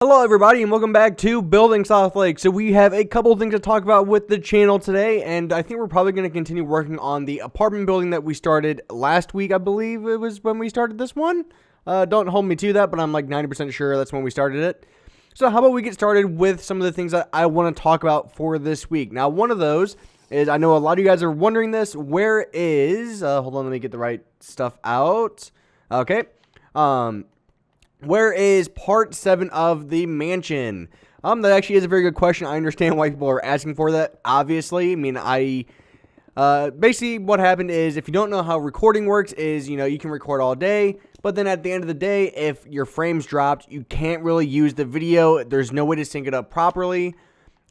Hello everybody and welcome back to Building Southlake. So we have a couple things to talk about with the channel today, and I think we're probably going to continue working on the apartment building that we started last week. I believe it was when we started this one. Don't hold me to that, but I'm like 90% sure that's when we started it. So how about we get started with some of the things that I want to talk about for this week. Now, one of those is, I know a lot of you guys are wondering this, where is, hold on, let me get the right stuff out. Okay. Where is part 7 of the mansion? That actually is a very good question. I understand why people are asking for that, obviously. I mean, basically what happened is, if you don't know how recording works, is, you can record all day, but then at the end of the day, if your frames dropped, you can't really use the video. There's no way to sync it up properly.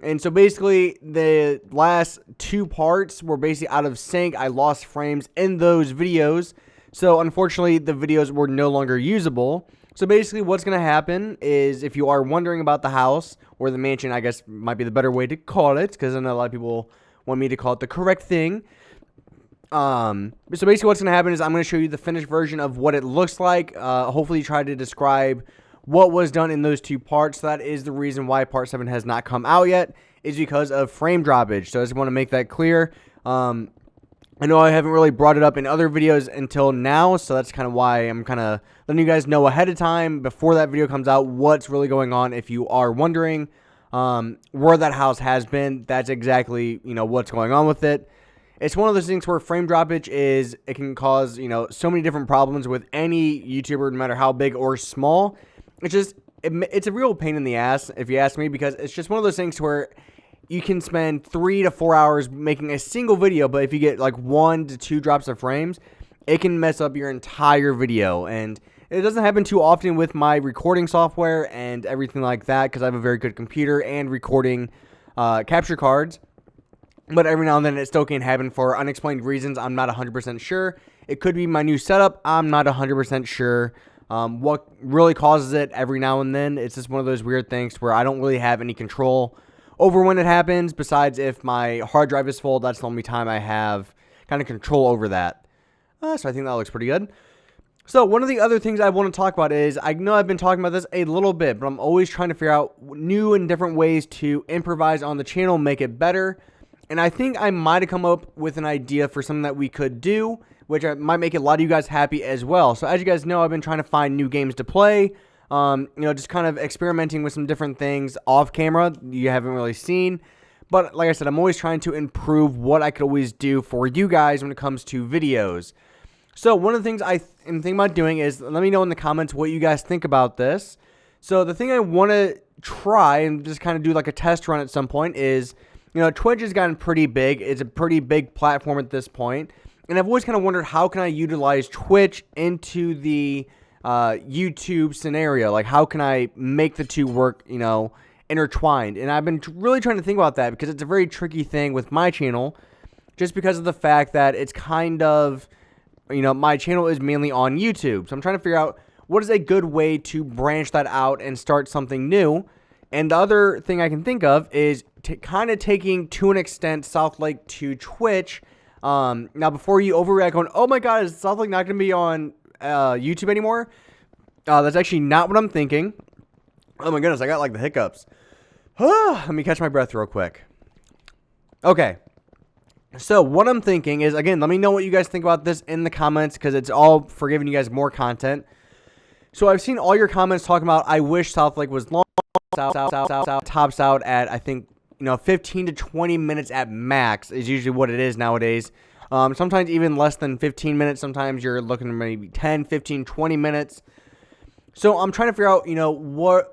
And so basically, the last 2 parts were basically out of sync. I lost frames in those videos. So unfortunately, the videos were no longer usable. So basically what's going to happen is, if you are wondering about the house, or the mansion, I guess might be the better way to call it, because I know a lot of people want me to call it the correct thing. So basically what's going to happen is, I'm going to show you the finished version of what it looks like. Hopefully try to describe what was done in those 2 parts. That is the reason why part 7 has not come out yet, is because of frame droppage. So I just want to make that clear. I know I haven't really brought it up in other videos until now, so that's kind of why I'm kind of letting you guys know ahead of time, before that video comes out, what's really going on. If you are wondering where that house has been, that's exactly, what's going on with it. It's one of those things where frame droppage it can cause, so many different problems with any YouTuber, no matter how big or small. It's a real pain in the ass, if you ask me, because it's just one of those things where you can spend 3 to 4 hours making a single video, but if you get like 1 to 2 drops of frames, it can mess up your entire video. And it doesn't happen too often with my recording software and everything like that, because I have a very good computer and recording capture cards. But every now and then it still can happen for unexplained reasons. I'm not 100% sure. It could be my new setup. I'm not 100% sure what really causes it every now and then. It's just one of those weird things where I don't really have any control over when it happens. Besides, if my hard drive is full, that's the only time I have kind of control over that. So I think that looks pretty good. So one of the other things I want to talk about is, I know I've been talking about this a little bit, but I'm always trying to figure out new and different ways to improvise on the channel, make it better. And I think I might have come up with an idea for something that we could do, which might make a lot of you guys happy as well. So as you guys know, I've been trying to find new games to play. Just kind of experimenting with some different things off camera you haven't really seen. But like I said, I'm always trying to improve what I could always do for you guys when it comes to videos. So one of the things I am thinking about doing is, let me know in the comments what you guys think about this. So the thing I want to try and just kind of do like a test run at some point is, Twitch has gotten pretty big. It's a pretty big platform at this point. And I've always kind of wondered, how can I utilize Twitch into the YouTube scenario? Like, how can I make the two work, intertwined? And I've been really trying to think about that, because it's a very tricky thing with my channel, just because of the fact that it's kind of, my channel is mainly on YouTube. So I'm trying to figure out what is a good way to branch that out and start something new. And the other thing I can think of is kind of taking, to an extent, Southlake to Twitch. Now, before you overreact going, oh my god, is Southlake not going to be on YouTube anymore? That's actually not what I'm thinking. Oh my goodness, I got like the hiccups. Let me catch my breath real quick. Okay. So what I'm thinking is, again, let me know what you guys think about this in the comments, because it's all for giving you guys more content. So I've seen all your comments talking about, I wish Southlake was long. Tops out at, I think, 15 to 20 minutes at max is usually what it is nowadays. Sometimes even less than 15 minutes. Sometimes you're looking at maybe 10, 15, 20 minutes. So I'm trying to figure out,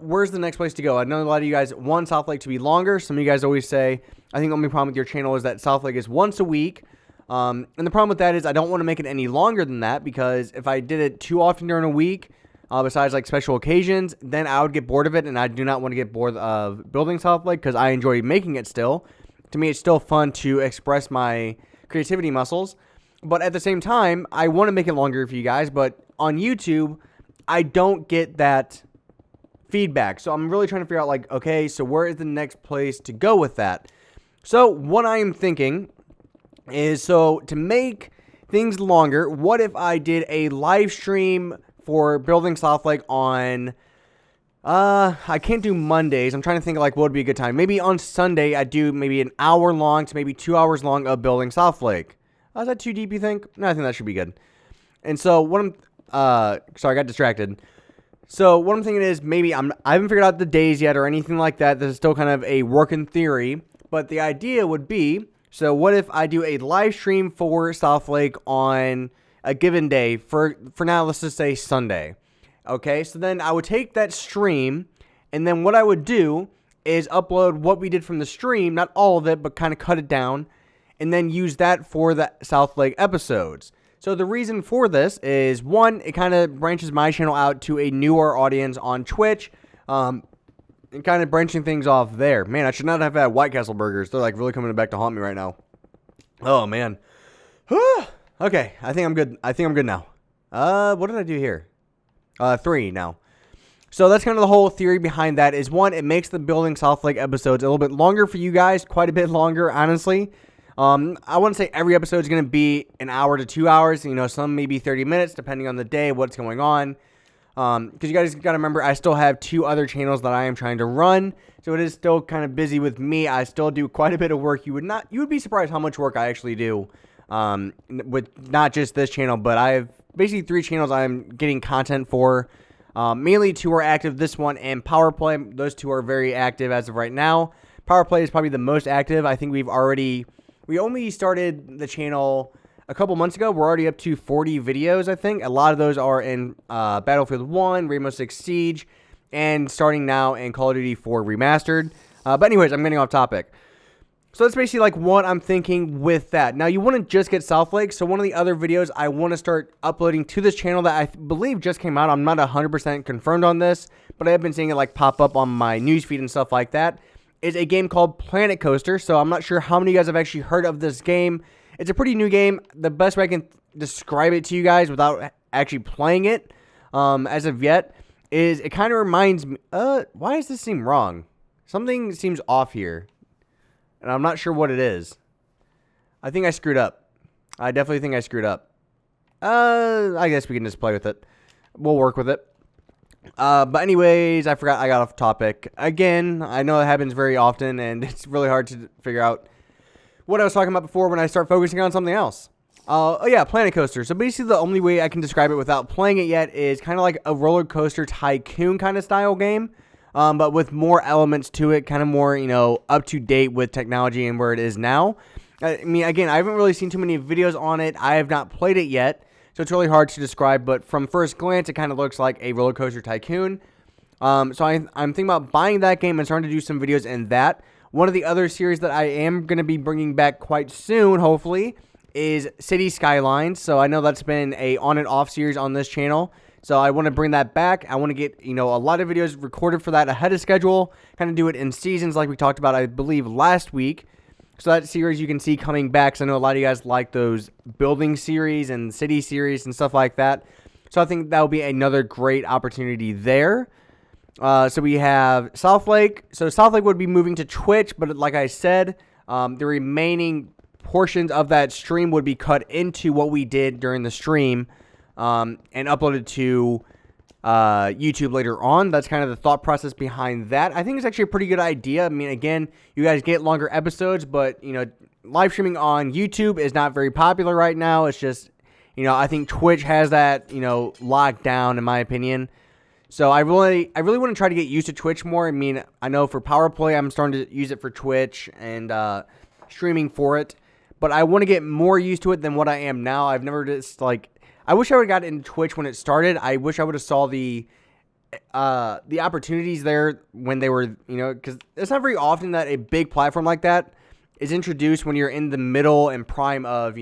where's the next place to go. I know a lot of you guys want Southlake to be longer. Some of you guys always say, I think the only problem with your channel is that Southlake is once a week. And the problem with that is, I don't want to make it any longer than that, because if I did it too often during a week, besides like special occasions, then I would get bored of it, and I do not want to get bored of building Southlake, because I enjoy making it still. To me, it's still fun to express my creativity muscles, but at the same time, I want to make it longer for you guys. But on YouTube, I don't get that feedback, so I'm really trying to figure out, like, okay, so where is the next place to go with that? So what I am thinking is, so to make things longer, what if I did a live stream for building Southlake on I can't do Mondays. I'm trying to think like what would be a good time. Maybe on Sunday I do maybe an hour long to maybe 2 hours long of building Southlake. Is that too deep, you think? No, I think that should be good. And so what I'm sorry, I got distracted. So what I'm thinking is maybe I haven't figured out the days yet or anything like that. This is still kind of a work in theory, but the idea would be, so what if I do a live stream for Southlake on a given day? For now, let's just say Sunday. Okay, so then I would take that stream, and then what I would do is upload what we did from the stream, not all of it, but kind of cut it down, and then use that for the Southlake episodes. So the reason for this is, one, it kind of branches my channel out to a newer audience on Twitch, and kind of branching things off there. Man, I should not have had White Castle burgers. They're like really coming back to haunt me right now. Oh, man. Okay, I think I'm good. I think I'm good now. What did I do here? 3 now. So that's kind of the whole theory behind that is, one, it makes the building Southlake episodes a little bit longer for you guys, quite a bit longer, honestly. I wouldn't say every episode is going to be an hour to 2 hours. You know, some maybe 30 minutes, depending on the day, what's going on. Because you guys got to remember, I still have 2 other channels that I am trying to run. So it is still kind of busy with me. I still do quite a bit of work. You would be surprised how much work I actually do. With not just this channel, but I have basically 3 channels I'm getting content for. Mainly 2 are active, this one and Power Play. Those 2 are very active as of right now. Power Play is probably the most active. I think we only started the channel a couple months ago. We're already up to 40 videos, I think. A lot of those are in Battlefield 1, Rainbow Six Siege, and starting now in Call of Duty 4 Remastered. But anyways, I'm getting off topic. So that's basically like what I'm thinking with that. Now, you wouldn't just get Southlake. So one of the other videos I want to start uploading to this channel that I believe just came out. I'm not 100% confirmed on this, but I have been seeing it like pop up on my newsfeed and stuff like that. Is a game called Planet Coaster. So I'm not sure how many of you guys have actually heard of this game. It's a pretty new game. The best way I can describe it to you guys without actually playing it as of yet is it kind of reminds me... why does this seem wrong? Something seems off here. And I'm not sure what it is. I think I screwed up. I definitely think I screwed up. I guess we can just play with it. We'll work with it. But anyways, I forgot I got off topic. Again, I know it happens very often, and it's really hard to figure out what I was talking about before when I start focusing on something else. Oh yeah, Planet Coaster. So basically the only way I can describe it without playing it yet is kind of like a roller coaster tycoon kind of style game. But with more elements to it, kind of more, up to date with technology and where it is now. I mean, again, I haven't really seen too many videos on it. I have not played it yet, so it's really hard to describe. But from first glance, it kind of looks like a roller coaster tycoon. So I'm thinking about buying that game and starting to do some videos in that. One of the other series that I am going to be bringing back quite soon, hopefully, is City Skylines. So I know that's been a on and off series on this channel. So I want to bring that back. I want to get, a lot of videos recorded for that ahead of schedule. Kind of do it in seasons like we talked about, I believe, last week. So that series you can see coming back. So I know a lot of you guys like those building series and city series and stuff like that. So I think that will be another great opportunity there. So we have Southlake. So Southlake would be moving to Twitch. But like I said, the remaining portions of that stream would be cut into what we did during the stream. And uploaded to YouTube later on. That's kind of the thought process behind that. I think it's actually a pretty good idea. I mean, again, you guys get longer episodes, but, live streaming on YouTube is not very popular right now. It's just, I think Twitch has that, locked down, in my opinion. So I really want to try to get used to Twitch more. I mean, I know for Power Play, I'm starting to use it for Twitch and streaming for it. But I want to get more used to it than what I am now. I've never just, I wish I would have got into Twitch when it started. I wish I would have saw the opportunities there when they were, because it's not very often that a big platform like that is introduced when you're in the middle and prime of,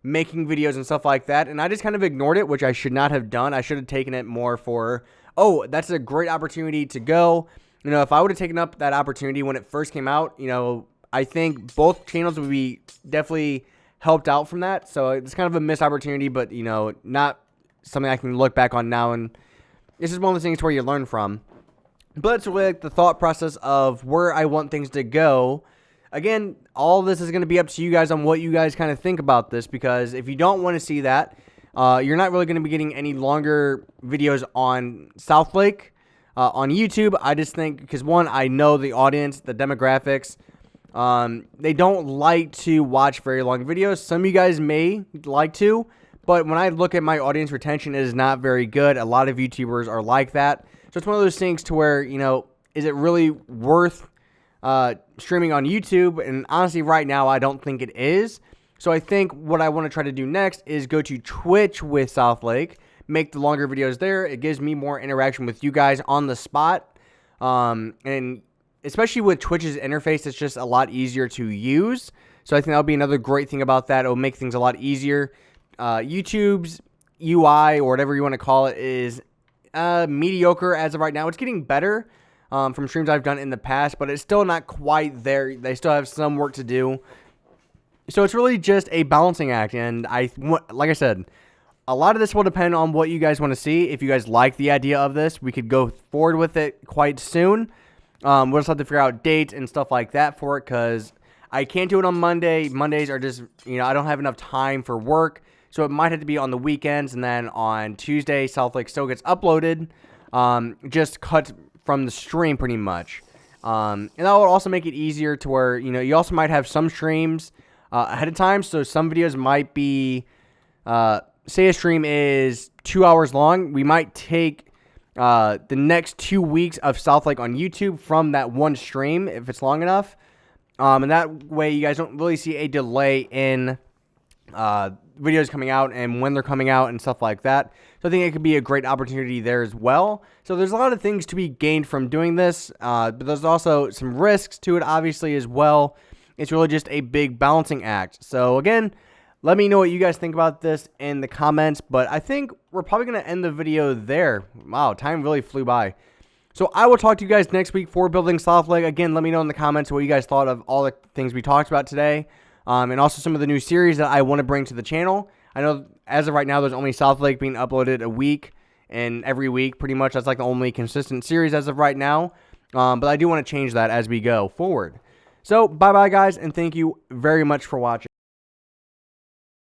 making videos and stuff like that. And I just kind of ignored it, which I should not have done. I should have taken it more for, oh, that's a great opportunity to go. If I would have taken up that opportunity when it first came out, I think both channels would be definitely helped out from that. So it's kind of a missed opportunity, but, not something I can look back on now. And it's just one of those things where you learn from. But it's really like the thought process of where I want things to go. Again, all of this is going to be up to you guys on what you guys kind of think about this. Because if you don't want to see that, you're not really going to be getting any longer videos on Southlake. on YouTube. I just think because, one, I know the audience, the demographics, they don't like to watch very long videos. Some of you guys may like to, but when I look at my audience retention, it is not very good. A lot of YouTubers are like that. So it's one of those things to where, is it really worth streaming on YouTube? And honestly, right now, I don't think it is. So I think what I want to try to do next is go to Twitch with Southlake, make the longer videos there. It gives me more interaction with you guys on the spot. And especially with Twitch's interface, it's just a lot easier to use. So I think that'll be another great thing about that. It'll make things a lot easier. YouTube's UI, or whatever you want to call it, is mediocre as of right now. It's getting better from streams I've done in the past, but it's still not quite there. They still have some work to do. So it's really just a balancing act, and like I said, a lot of this will depend on what you guys want to see. If you guys like the idea of this, we could go forward with it quite soon. We'll just have to figure out dates and stuff like that for it, because I can't do it on Monday. Mondays are just, I don't have enough time for work, so it might have to be on the weekends, and then on Tuesday, Southlake still gets uploaded, just cut from the stream pretty much. And that will also make it easier to where, you also might have some streams ahead of time. So some videos might be, say a stream is 2 hours long. We might take the next 2 weeks of Southlake on YouTube from that one stream if it's long enough. And that way you guys don't really see a delay in videos coming out and when they're coming out and stuff like that. So I think it could be a great opportunity there as well. So there's a lot of things to be gained from doing this, but there's also some risks to it obviously as well. It's really just a big balancing act. So again, let me know what you guys think about this in the comments, but I think we're probably going to end the video there. Wow, time really flew by. So I will talk to you guys next week for building Southlake. Again, let me know in the comments what you guys thought of all the things we talked about today, and also some of the new series that I want to bring to the channel. I know as of right now, there's only Southlake being uploaded a week, and every week pretty much. That's like the only consistent series as of right now, but I do want to change that as we go forward. So bye-bye, guys, and thank you very much for watching.